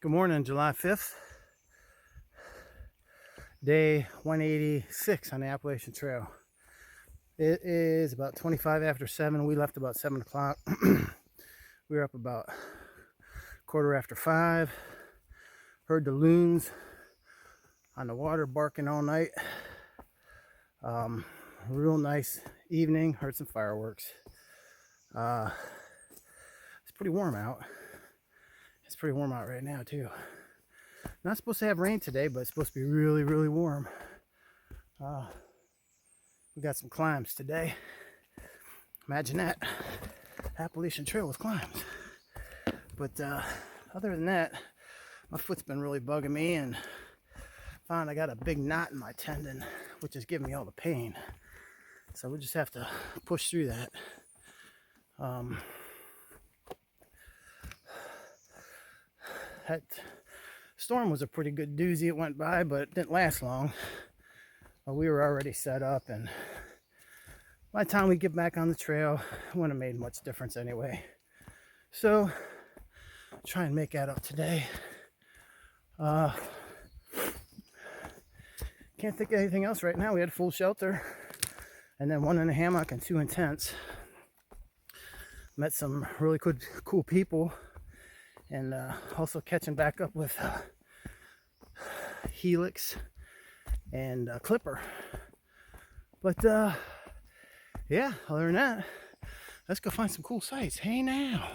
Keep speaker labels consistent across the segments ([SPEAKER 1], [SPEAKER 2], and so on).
[SPEAKER 1] Good morning, July 5th, day 186 on the Appalachian Trail. It is about 25 after 7. We left about 7 o'clock. We were up about quarter after 5. Heard the loons on the water barking all night. Real nice evening. Heard some fireworks. It's pretty warm out. It's pretty warm out right now too. Not supposed to have rain today, but it's supposed to be really, really warm. We got some climbs today. Imagine that. Appalachian Trail with climbs. But other than that, my foot's been really bugging me, and found I got a big knot in my tendon, which is giving me all the pain. So we'll just have to push through that. That storm was a pretty good doozy. It went by, but it didn't last long. We were already set up, and by the time we get back on the trail, it wouldn't have made much difference anyway. So try and make that up today. Can't think of anything else right now. We had full shelter, and then 1 in a hammock and 2 in tents. Met some really good, cool people, and also catching back up with Helix and Clipper. But yeah, other than that, let's go find some cool sights. Hey now.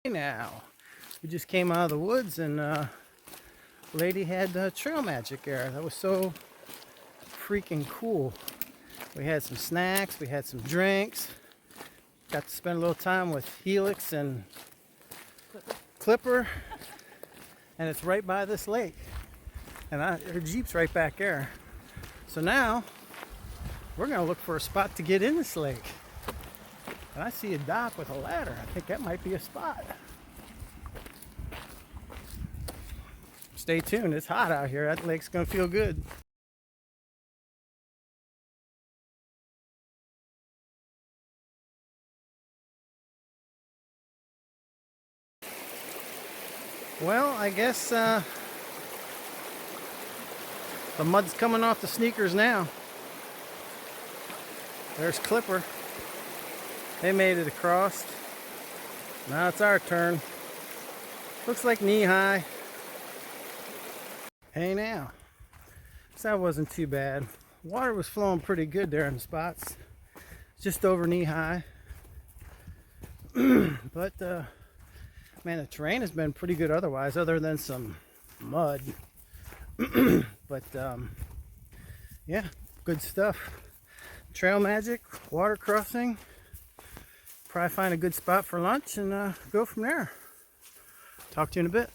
[SPEAKER 1] Hey now. We just came out of the woods, and lady had trail magic there. That was so freaking cool. We had some snacks, we had some drinks, got to spend a little time with Helix and Clipper, and it's right by this lake, and her Jeep's right back there. So now we're gonna look for a spot to get in this lake, and I see a dock with a ladder. I think that might be a spot. Stay tuned. It's hot out here. That lake's gonna feel good. Well, I guess the mud's coming off the sneakers now. There's Clipper. They made it across. Now it's our turn. Looks like knee high. Hey now. So that wasn't too bad. Water was flowing pretty good there in the spots. Just over knee high. But man, the terrain has been pretty good otherwise, other than some mud. But yeah, good stuff. Trail magic, water crossing. Probably find a good spot for lunch and go from there. Talk to you in a bit.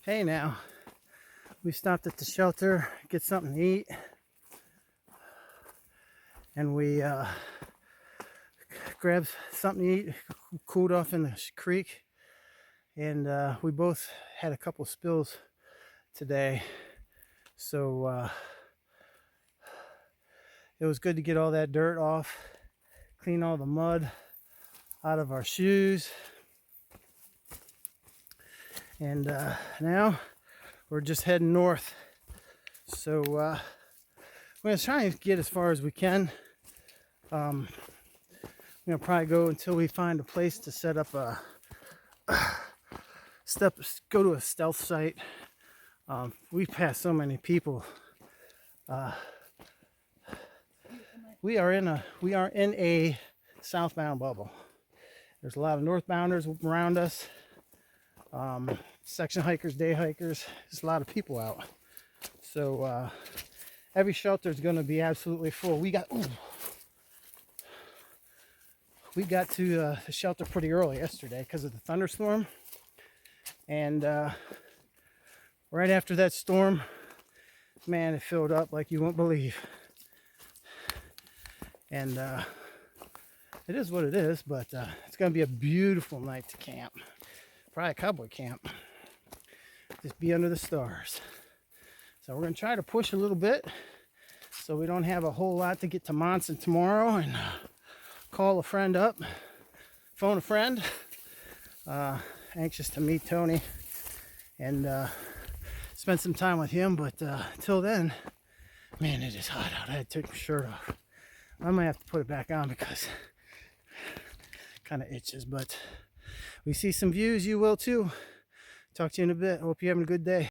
[SPEAKER 1] Hey now, we stopped at the shelter, get something to eat, and we grabbed something to eat, cooled off in the creek, and we both had a couple spills today, so it was good to get all that dirt off, clean all the mud out of our shoes, and now we're just heading north. So we're gonna try and get as far as we can. We're gonna probably go until we find a place to set up a go to a stealth site. We've passed so many people. We are in a southbound bubble. There's a lot of northbounders around us. Section hikers, day hikers. There's a lot of people out. So every shelter is going to be absolutely full. We got to the shelter pretty early yesterday because of the thunderstorm, and right after that storm, man, it filled up like you won't believe. And it is what it is, but it's going to be a beautiful night to camp. Probably a cowboy camp. Just be under the stars. So we're going to try to push a little bit so we don't have a whole lot to get to Monson tomorrow, and call a friend up, phone a friend. Anxious to meet Tony and spend some time with him, but till then, man, it is hot out. I had to take my shirt off. I might have to put it back on because it kind of itches, but we see some views. You will too. Talk to you in a bit. Hope you're having a good day.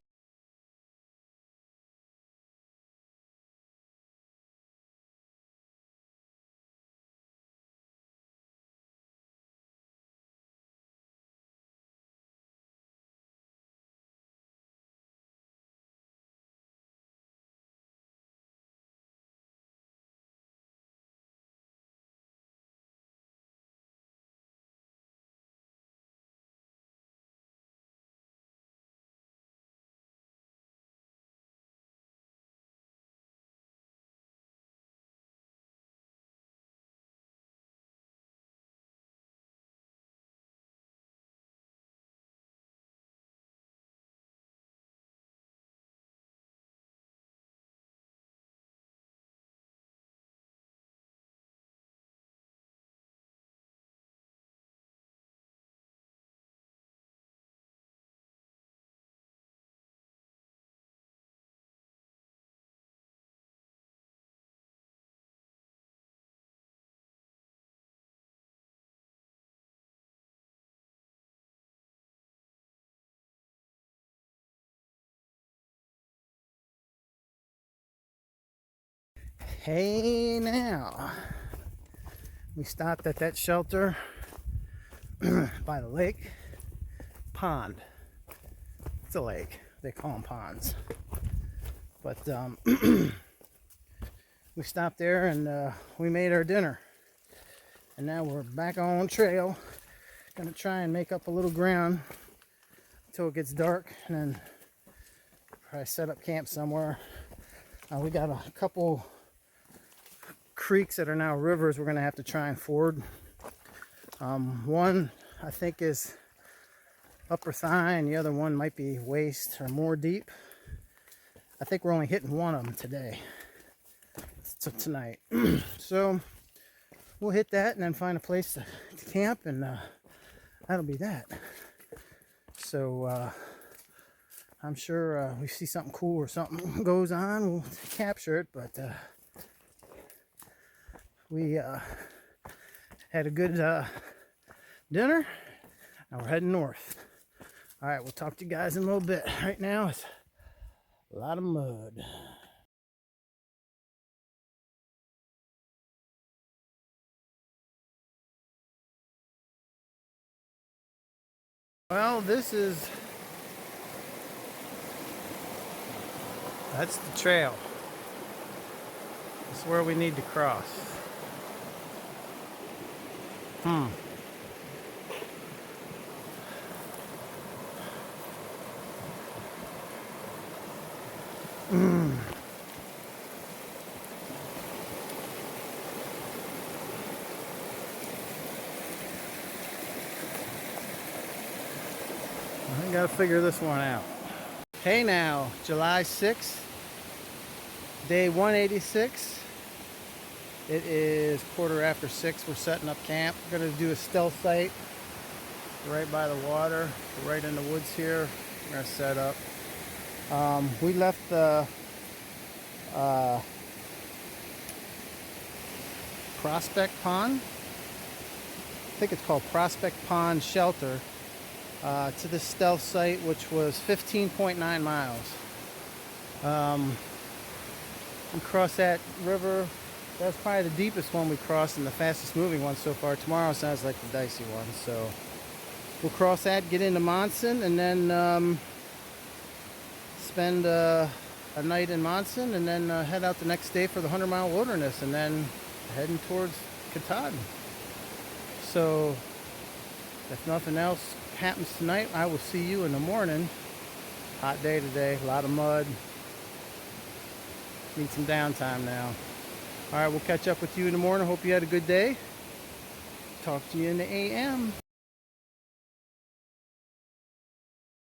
[SPEAKER 1] Hey now, we stopped at that shelter by the lake pond. It's a lake, they call them ponds, but we stopped there and we made our dinner, and now we're back on trail. Gonna try and make up a little ground until it gets dark, and then probably set up camp somewhere. We got a couple creeks that are now rivers we're going to have to try and ford. One I think is upper thigh, and the other one might be waist or more deep. I think we're only hitting one of them today, tonight. So we'll hit that and then find a place to camp, and that'll be that. So I'm sure we see something cool or something goes on, we'll capture it, but we had a good dinner. Now we're heading north. All right, we'll talk to you guys in a little bit. Right now, it's a lot of mud. Well, that's the trail. It's where we need to cross. I gotta figure this one out. Hey now, July 6th, day 186. It is 6:15. We're setting up camp. We're gonna do a stealth site right by the water, right in the woods here. We're gonna set up. We left the Prospect Pond. I think it's called Prospect Pond Shelter. To this stealth site, which was 15.9 miles. We crossed that river. That's probably the deepest one we crossed and the fastest moving one so far. Tomorrow sounds like the dicey one. So we'll cross that, get into Monson, and then spend a night in Monson, and then head out the next day for the 100-mile wilderness, and then heading towards Katahdin. So if nothing else happens tonight, I will see you in the morning. Hot day today, a lot of mud. Need some downtime now. All right, we'll catch up with you in the morning. Hope you had a good day. Talk to you in the AM.